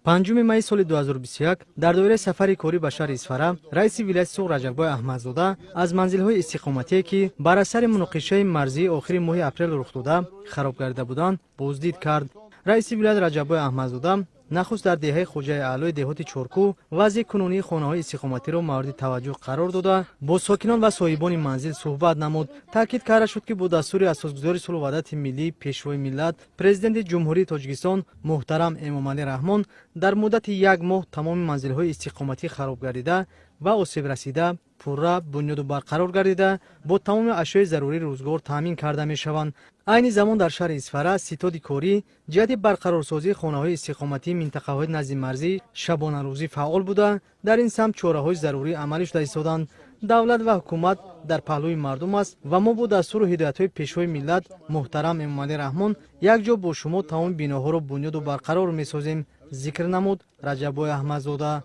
5 مای سال 2021 در دوره سفری کاری به شهر اسفاره رئیس ولایت سوق رجب‌بای احمدزاده از منزل‌های استقامتی که بر اثر مناقشه مرزی آخر ماه اپریل رخ داده خراب گردیده بودند بازدید کرد. رئیس ولایت رجب‌بای احمدزاده نخست در دهه خوجای اعلی دهات چورکو وضع کنونی خانه‌های استقامتی را مورد توجه قرار داده با ساکنان و صاحبان منزل صحبت نمود. تاکید کرده شد که با دستور اساسگذار صلح و وحدت ملی پیشوای ملت پرزیدنت جمهوری تاجیکستان محترم امامعلی رحمان در مدت 1 ماه تمام منزل‌های استقامتی خراب گردیده و آسیب رسیده پورا بنیاد و برقرار گردیده با تمام اشیاء ضروری روزگار تامین کرده میشوند. عین زمان در شهر اسفاره ستاد کاری جهت برقرارسازی خانه‌های استقامتی منطقه‌های نزد مرزی شبانه روزی فعال بوده. در این سمت چاره‌های ضروری عملی شده ایستادند. دولت و حکومت در پهلوی مردم است و ما با دستور و هدایت‌های پیشوای ملت محترم امامعلی رحمان یک جا با شما تمام بناها را بنیاد و برقرار می‌سازیم. ذکر نمود رجب‌بای احمدزاده.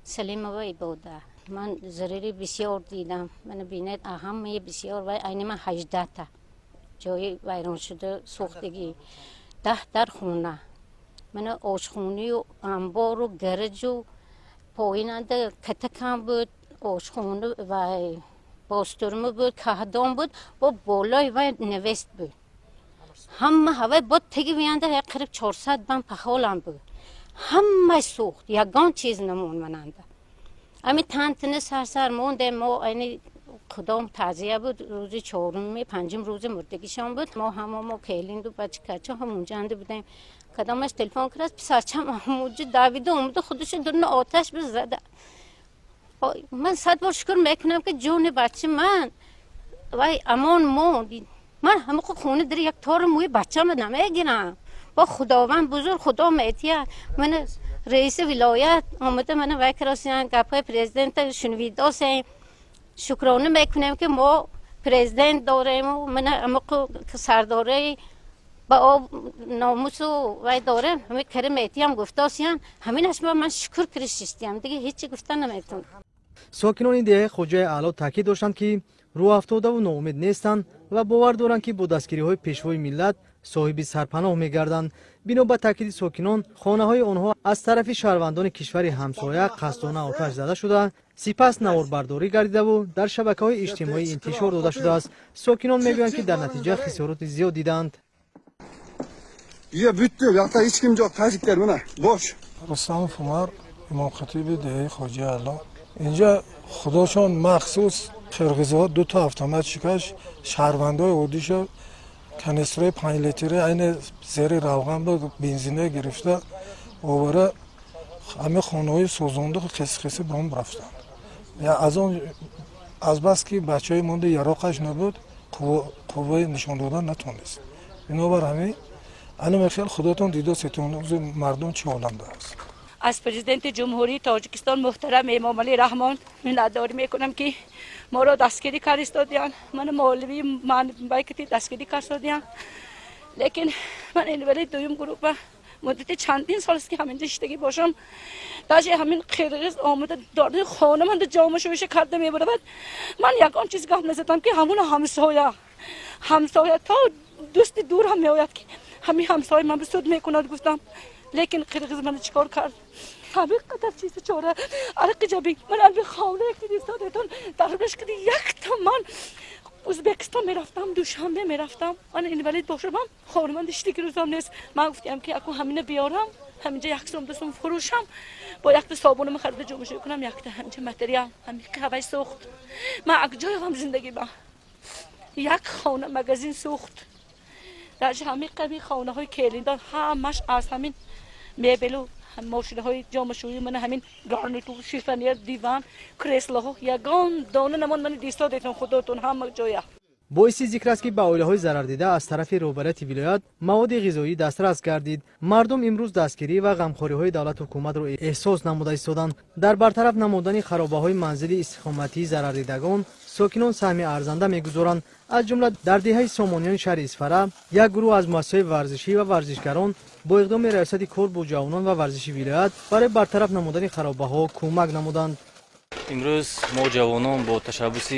سلیم آقای بوده من ضروری بسیار دیدم. من بینید اهم بسیار و عین من 18 تا جای ویران شده سوختگی 10 در خونه من آشخونی و انبار و گرج و پاییننده کتکم بود آشخونه و باسترمه بود کهدام بود با بالای و نوست بود همه هوای بود تگی ویانده یک قریب 400 بم پخالم بود همه سوخت یگان چیز نمون مننده امی تنتنه سرسر مونده ما اینی کدام تعزیه بود روز 4 5 روز مردگیشان بود ما همه کیلیند و بچه کچه همونجا انده بودیم کدامش تلفن کرد پسرچم همونجا دویده اومده خودش درون آتش بزده من 100 بار شکر میکنم که جون بچه من وای امان موند من همه خونه در یک تار موی بچه من نمیگیرم با خداوند بزرگ خدا میتیه من رئیس ولایت آمده من وکراسیان گپای پرزیدنت شنویده سیم شکرانه میکنم که ما پرزیدنت داریم و من اما سرداره با آب ناموس و داره همه کرم میتیم گفته سیان همین اشما من شکر کرشتیم دیگه هیچی گفتن نمیتونم. ساکنان دهه خوجای اعلی تاکید داشتند که رو افتاده و ناامید نیستند و باور دارند که با دستگیری‌های پیشوای ملت صاحب سرپناه می‌گردند. بنا به تاکید ساکنان خانه‌های آنها از طرف شهروندان کشور همسایه قصدانه آتش زده شده سپس نواربرداری گردیده و در شبکه‌های اجتماعی انتشار داده شده است. ساکنان میگویند که در نتیجه خسارات زیاد دیدند. یه بیtti یاقta hiç kim yok tazikler buna boş. رستم فومر امام خطیب دهه خواجه اعلی اینجا خداشان مخصوص قرقیزها 2 تا اتومات شکش شهروندای عادیشو کنیسترای 5 لیتره عین زیر روغن بود بنزینه گرفته آوره همه خانه‌های سوزونده قصقصی بمب رفتن یا از اون از بس که بچهای مونده یراقش نبود قوه نشان دادن نتونست بنابر همین انا خیال خودتون دیده ستون مردم چه عالم است. از پرزیدنت جمهوری تاجیکستان محترم امامعلی رحمان میnnetdاری میکنم که ما را دستگیری کار استادیان من مولوی من بایکتی دستگیری کار استادیان لیکن من این ولی دویم گروه مدت چندین سال است که همینجا شتگی باشم داشته همین قرقیز آمده داره خانه من جامعه شویش کرده میبره من یکان چیز گفت نزدم که همون همسایه تا دوست دور هم میآید که همین همسایه من به سود میکند گفتم لیکن قرقیز من چیکار کرد همین قدر چیز چاره عرق جبی من البته خانه یک دیستادتون دربش کردی 1 تومن ازبکستان میرفتم دوشنبه میرفتم من این ولید باشم خانه من دیشتی که روزم نیست من گفتم که اکو همینه بیارم همینجا 1 سوم 2 سوم فروشم با 1 تا صابون خرید جمعه کنم 1 تا همینجا متریال همین قهوه سوخت من اکجای هم زندگی با 1 خانه مغازین سوخت در همین قبیل خانه های کلیندان همش از همین میبلو ماشینه های جامشویی من همین گارنیتور شیفانیر دیوان کرسلاها یگان دانه نمان من دیستا دیتون خودتون همه جایه. باعث ذکر است که به عائله‌های ضرر دیده از طرف روبرت ولایت مواد غذایی دسترس گردید. مردم امروز دستگیری و غمخوری‌های دولت و حکومت را احساس نموده ایستادند. در برطرف نمودن خرابه‌های منزلی استقامتی ضرر دیدگان ساکنان سهم ارزنده می‌گذارند. از جمله در دهه سامانیان شهر اسفاره یک گروه از مؤسسه‌های ورزشی و ورزشکاران با اقدام ریاست کار با جوانان و ورزشی ولایت برای برطرف نمودن خرابه‌ها کمک نمودند. امروز ما جوانان با تشبث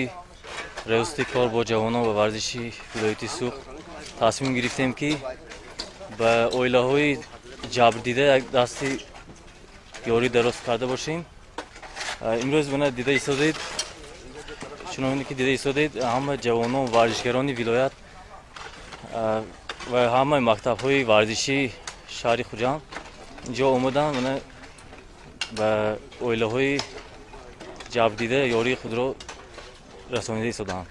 ریاست کار با جوانان و ورزشی ولایت سوق تصمیم گرفتیم که به عائله‌های جبر دیده یک دستی یاری درست کرده باشیم. امروز من دیده ایستادید، چنانکه که دیده ایستادید همه جوانان و ورزشگران ولایت و همه مکتب‌های ورزشی شهر خوجند اینجا اومدن من به اویله‌های جلب دیده یاری خود را رسانیده ایستادند.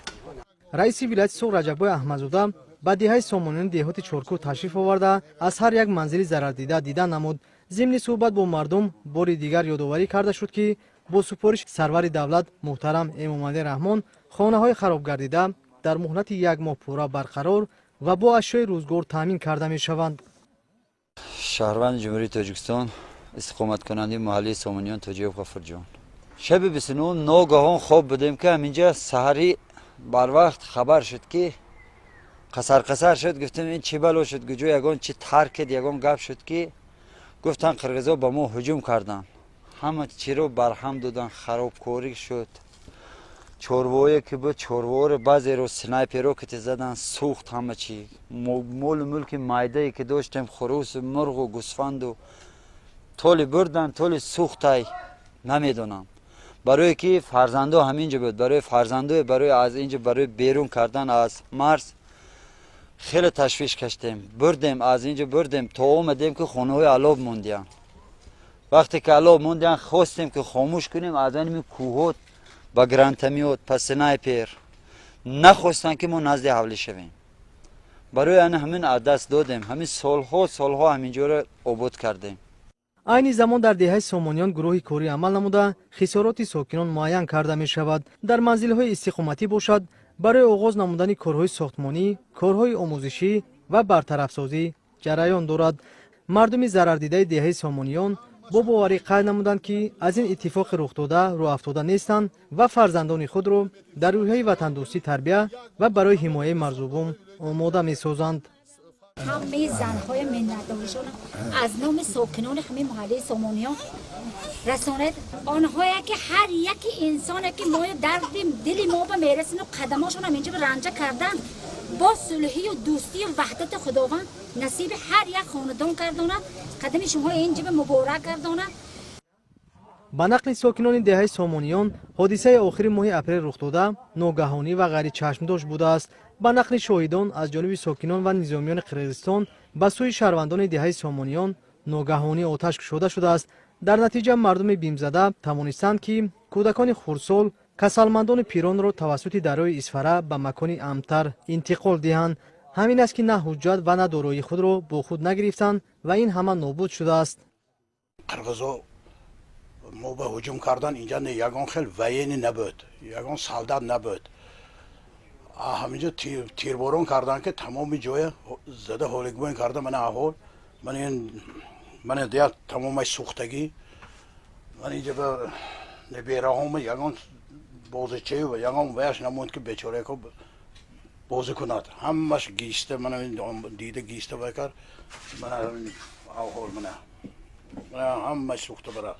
رئیس ولایت سوغ رجب‌بای احمدزاده ба деҳаи сомонёни деҳоти чоркӯ ташриф оварда аз ҳар як манзили зарардида дидан намуд. зимни суҳбат бо мардум бори дигар ёдоварӣ карда шуд ки бо супориши сарвари давлат муҳтарам эмомалӣ раҳмон хонаҳои харобгардида дар муҳлати як моҳ пурра барқарор ва бо ашёи рӯзгор таъмин карда мешаванд. شهروند جمهوری تاجیکستان استقامت کننده محلی سامانیان تاجیب غفورجان شب 29 ناگهان خواب بودیم که همینجا سحری بر وقت خبر شد که قصر شد. گفتم این چی بلا شد؟ گجو یگان چی ترکید یگان گپ شد که گفتن قرغیزا با ما هجوم کردن، همه چی رو برهم دادن، خرابکاری شد. چوروایی که بود چوروار بعضی رو سنایپرو که زدن سوخت همه چی. مول ملک مایده که داشتیم خروس مرغ و گوسفند و تولی بردن تولی سوختای نمیدونم. برای که فرزندو همینجا بود، برای فرزندو برای از اینجا برای بیرون کردن از مرز خیلی تشویش کشتیم. بردیم از اینجا بردیم تا اومدیم که خونه های علاب موندیم. وقتی که علاب موندیم خواستیم که خاموش کنیم از این کوهات با گرانتمیوت پس سنایپر نخواستن که ما نزد حولی شویم. برای همین دست دادیم. همین سالها همینجا رو عبود کردیم. айни замон дар деҳаи сомониён гурӯҳи корӣ амал намуда хисороти сокинон муайян карда мешавад. дар манзилҳои истиқоматӣ бошад, барои оғоз намудани корҳои сохтмонӣ, корҳои омӯзишӣ ва бартарафсозӣ ҷараён дорад. мардуми зарардидаи деҳаи сомониён бо боварӣ қайд намуданд ки аз ин иттифоқи рухдода рӯафтода нестанд ва фарзандони худро дар рӯҳияи ватандӯстӣ тарбия ва барои ҳимояи марзубон омода месозанд. همه زنهای منتدارشان از نام ساکنان همه محله سامانیان رساند آنهایی که هر یک انسان که ما درد دل ما به میرسن و قدماشون هم اینجا به رنجه کردن با صلحی و دوستی و وحدت خداوند نصیب هر یک خاندان کردانه قدم شما اینجا به مبارک کردانه. ба нақли сокинони деҳаи сомониён ҳодисаи охири моҳи апрел рух дода ногаҳонӣ ва ғайричашмдош будааст. ба нақли шоҳидон аз ҷониби сокинон ва низомиёни қирғизистон ба сӯи шаҳрвандони деҳаи сомониён ногаҳонӣ оташ кушода шудааст. дар натиҷа мардуми бимзада тавонистанд ки кӯдакони хурдсол касалмандони пиронро тавассути дарёи исфара ба макони амнтар интиқол диҳанд. ҳамин аст ки на ҳуҷҷат ва на дороии худро бо худ нагирифтанд ва ин ҳама нобуд шудааст. ما به هجوم کردن اینجا یگان خیلی وینی نبود، یگان سالدار نبود. همینجا تیرباران کردن که تمام جای زده هولگوین کرده. من احوال من دیگه تمام سوختگی من اینجا به نبیره هم یگان بازیچه و یگان ویش نموند که بیچاره که بازی کند. همش گیسته من دیده گیسته بکر. من احوال من همش سوخته برد.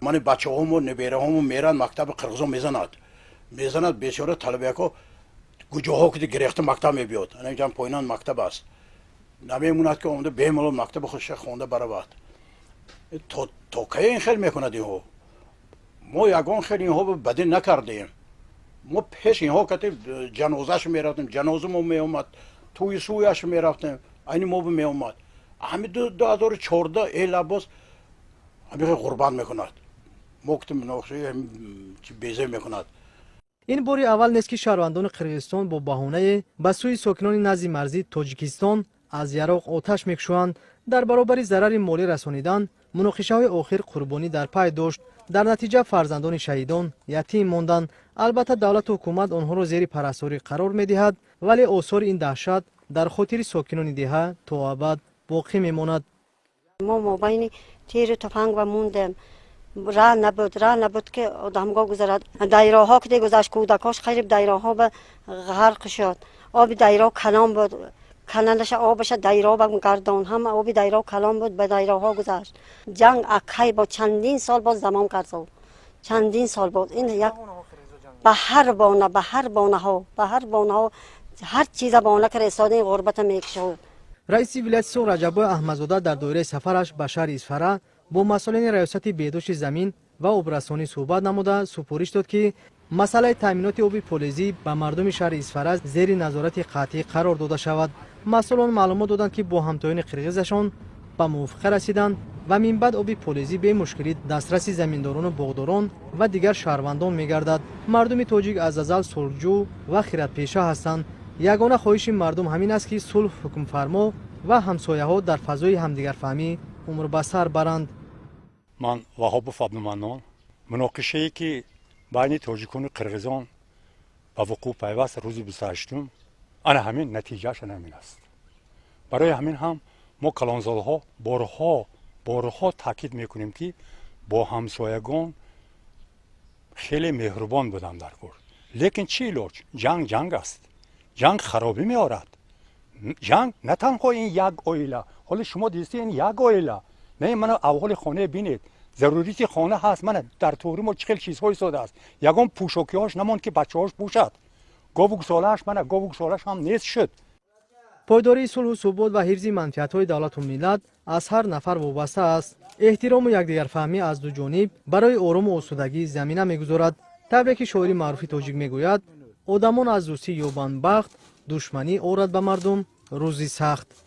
من بچه هم و نبیره هم میرن مکتب قرغزا میزند بیچاره طلبه که گوجاها که گرفته مکتب میبیاد. اینجا پایینان مکتب است. نمیموند که اومده بیمال مکتب خودش خونده برود. تا که این خیلی میکند اینها. ما یگان خیلی اینها بدی نکردیم. ما پیش اینها که جنازش میرفتیم، جنازه ما میومد، توی سویش میرفتیم، این ما میومد. همین 2014 ای لباس همین قربان میکند. مکتم نقشی بیزه میکند. این باری اول نیست که شهروندان قرغیزستان با بهانه به سوی ساکنان نزد مرزی تاجیکستان از یراق آتش میکشوند. در برابر ضرر مالی رسانیدن مناقشه‌های آخر قربانی در پی داشت. در نتیجه فرزندان شهیدان یتیم ماندند. البته دولت و حکومت آنها را زیر پرستاری قرار میدهد، ولی آثار این دهشت در خاطر ساکنان دهه تا ابد باقی میماند. ما مابین تیر تفنگ و موندیم. راه نبود که آدمگاه گذرد. دایره ها که گذشت کودکاش خیلی دایره ها به غرق شد. آب دایره کلام بود. کنندش آبش دایره به گردان هم آب دایره کلام بود به دایره ها گذشت. جنگ اکی با چندین سال باز زمان کرد. چندین سال بود. این یک به هر بانه ها هر چیز بانه که رسانه غربت میکشد. رئیس ولایت سوغ رجب‌بای احمدزاده در دایره سفرش به شهر اصفهان با مسئولین ریاست بهداشت زمین و آبرسانی صحبت نموده سپارش داد که مسئله تامینات آب فلزی به مردم شهر اسفراز زیر نظارت قطعی قرار داده شود. مسئولان معلومات دادند که با همتایان قرغیزشان به موافقه رسیدند و من بعد آب فلزی به مشکلی دسترسی زمینداران و باغداران و دیگر شهروندان می‌گردد. مردم تاجیک از ازل صلحجو و خیراتپیشه هستند. یگانه خواهش مردم همین است که صلح حکم فرما و همسایه‌ها در فضای همدیگر فهمی عمر به سر برند. من وهاب فضلمندان مناقشه‌ای که بین تاجیکان و قرغیزان به وقوع پیوست روز 28 انا همین نتیجهش همین است. برای همین هم ما کلانزادها بارها تاکید میکنیم که با همسایگان خیلی مهربان بودن در کار. لیکن چی علاج؟ جنگ است. جنگ خرابی میارد. جنگ نه تنها این یک عائله، حالا شما دیدید این یک عائله، نه من اول خانه بینید، ضروریت خانه هست، من در تورم و چخیل چیزهای ساده است. یگان پوشاکیاش نماند که بچه‌هاش پوشد. گاوک سالش هم نیست شد. پایداری صلح و ثبات و حفظ منفعت‌های دولت و ملت از هر نفر وابسته است. احترام و یکدیگر فهمی از دو جانب برای آرام و آسودگی زمینه می‌گذارد. تبریک شاعری معروف تاجیک میگوید: آدمان از دوستی یابند بخت، دشمنی آورد به مردم روزی سخت.